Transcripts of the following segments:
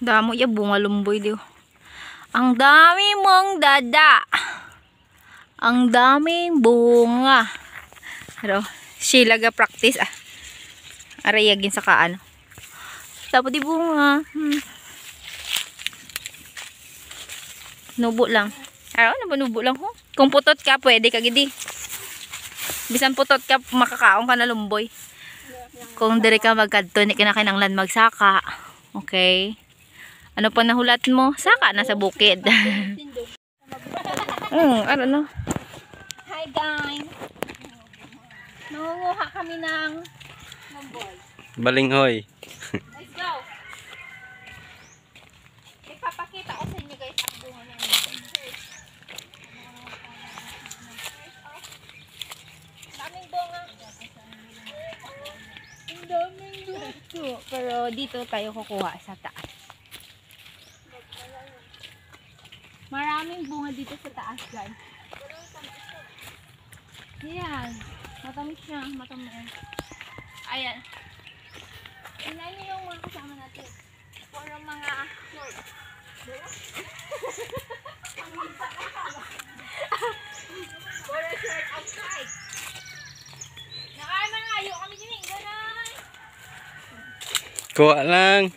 Damo ya bunga lumboy dio. Ang dami mong dada. Ang daming bunga. Pero sila ga practice ah. Arayagin sa kaan. Tapos di bunga. Nubo lang. Araw na ba nubo lang ho? Kung putot ka pwede ka gidi. Bisan putot ka makakaon ka na lumboy. Kung dire ka magkadto ni kinakailangan magsaka. Okay. Ano pa nahulat mo? Saka na sa bukid. Ano no? Hi guys. Nangunguha kami ng lumboy. Balinghoy. Let's go. Ipapakita ko sa inyo guys ang bunga ng lumboy. Daming bunga. Ang daming bunga. Pero dito tayo kukuha sa taas. Maraming bunga dito sa taas, guys. Yan. Matamis siya. Matamis. Ayan. Tingnan niyo yung mga kasama natin. Puro mga short. Puro short outside. Nakamangayo kami din. Ganun. Kuha lang.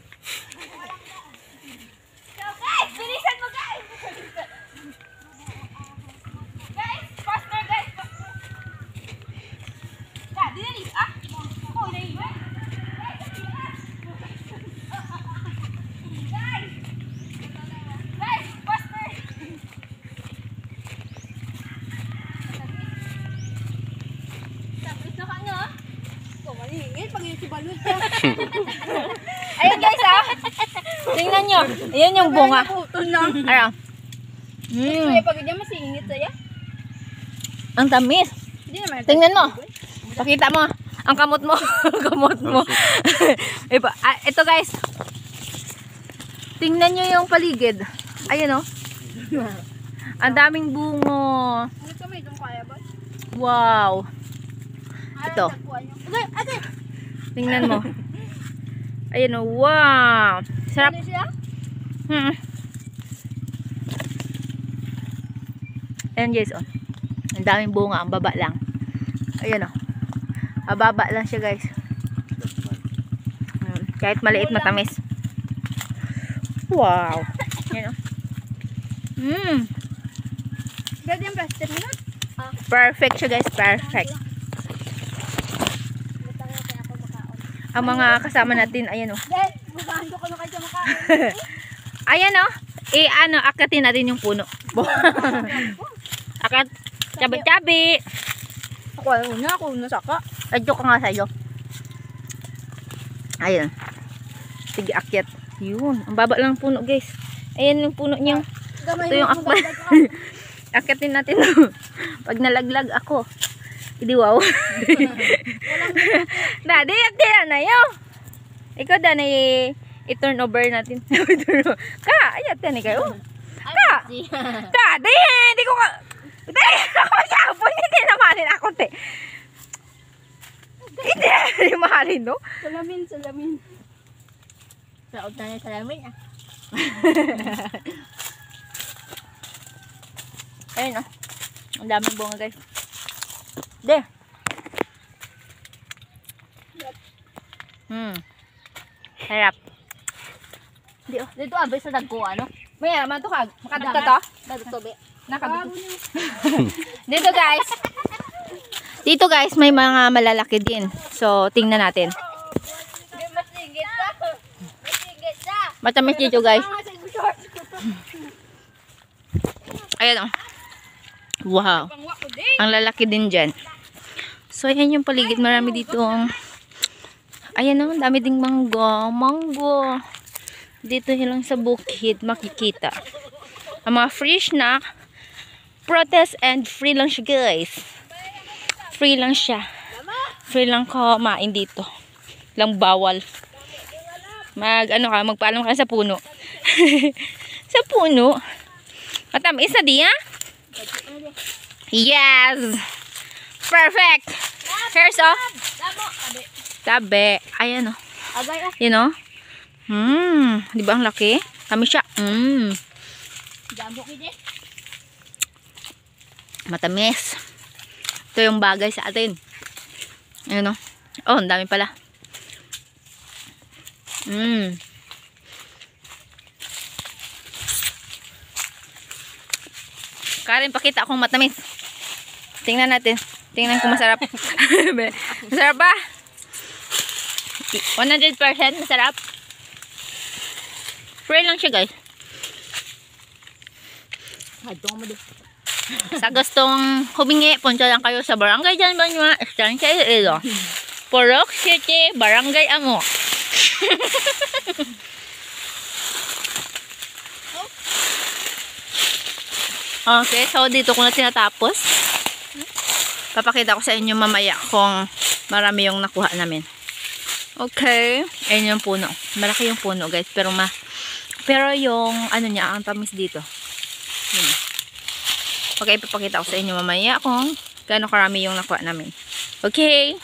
Ayan guys ah. Tingnan nyo. Ayan yung bunga. Ayan. Ang tamis. Tingnan mo. Pakita mo. Ang kamot mo. Kamot mo. Ito guys. Tingnan nyo yung paligid. Ayan oh. Ang daming bungo. Wow. Ito. Tingnan mo. Ayan oh. Wow. Sarap. Ayan guys oh. Ang daming bunga. Ang baba lang. Ayan oh. Ababa lang siya guys. Kahit maliit matamis. Wow. Ayan oh. Perfect siya guys. Perfect. Ang mga kasama natin, ayan o. Ayan o. Akatin natin yung puno. Akat. Cabi-cabi. Ako nasaka. Adyo ka nga sa'yo. Ayan. Sige, akyat. Yun. Ang baba lang puno guys. Ayan yung puno niya. Ito yung akbat. Akyatin natin. Pag nalaglag ako. Hindi wow. Daddy, akyatin na yun. Ikaw na i-turn over natin. Ka, ayatin ni kayo. Ka. Daddy, hindi ko ka. Daddy, ako masyapon. Hindi namahalin ako, te. Hindi namahalin, no? Salamin. Saot na niya salamin, ah. Ayun, oh. Ang daming bunga, guys. De. Harap. Di, oh. Dito, abay sa dagko, ano? May naman to, kag. Makadagka to? Dagko, be. Nakadagko. Dito, guys. Dito, guys, may mga malalaki din. So, tingnan natin. Matamis dito, guys. Ayan, oh. Wow. Ang lalaki din dyan. So, ayan yung paligid. Marami dito. Ayan, oh. Dami ding manggo. Manggo. Dito lang sa bukid makikita. Ang mga free snack. Protest and free lang siya, guys. Free lang siya. Free lang kumain dito. Lang bawal. Magpaalam ka sa puno. Sa puno. Matamis na di, ha? Yes! Perfect! Here's, oh. Tabi. Ayan, oh. You know? Di ba ang laki? Kami siya. Matamis. Ito yung bagay sa atin. Ayun o. Oh, ang dami pala. Karen, pakita akong matamis. Tingnan natin. Tingnan kung masarap. Masarap ba? 100% masarap. Free lang siya, guys. Sa gustong humingi, punta lang kayo sa barangay dyan ba nyo? Estancia Iloilo. Purok City, Barangay Amo. Okay, so dito ko na tinatapos. Papakita ko sa inyo mamaya kung marami yung nakuha namin. Okay, ayun yung puno. Malaki yung puno, guys, pero yung ano niya, ang tamis dito. Yun. Okay, papakita ko sa inyo mamaya kung gaano karami yung nakuha namin. Okay.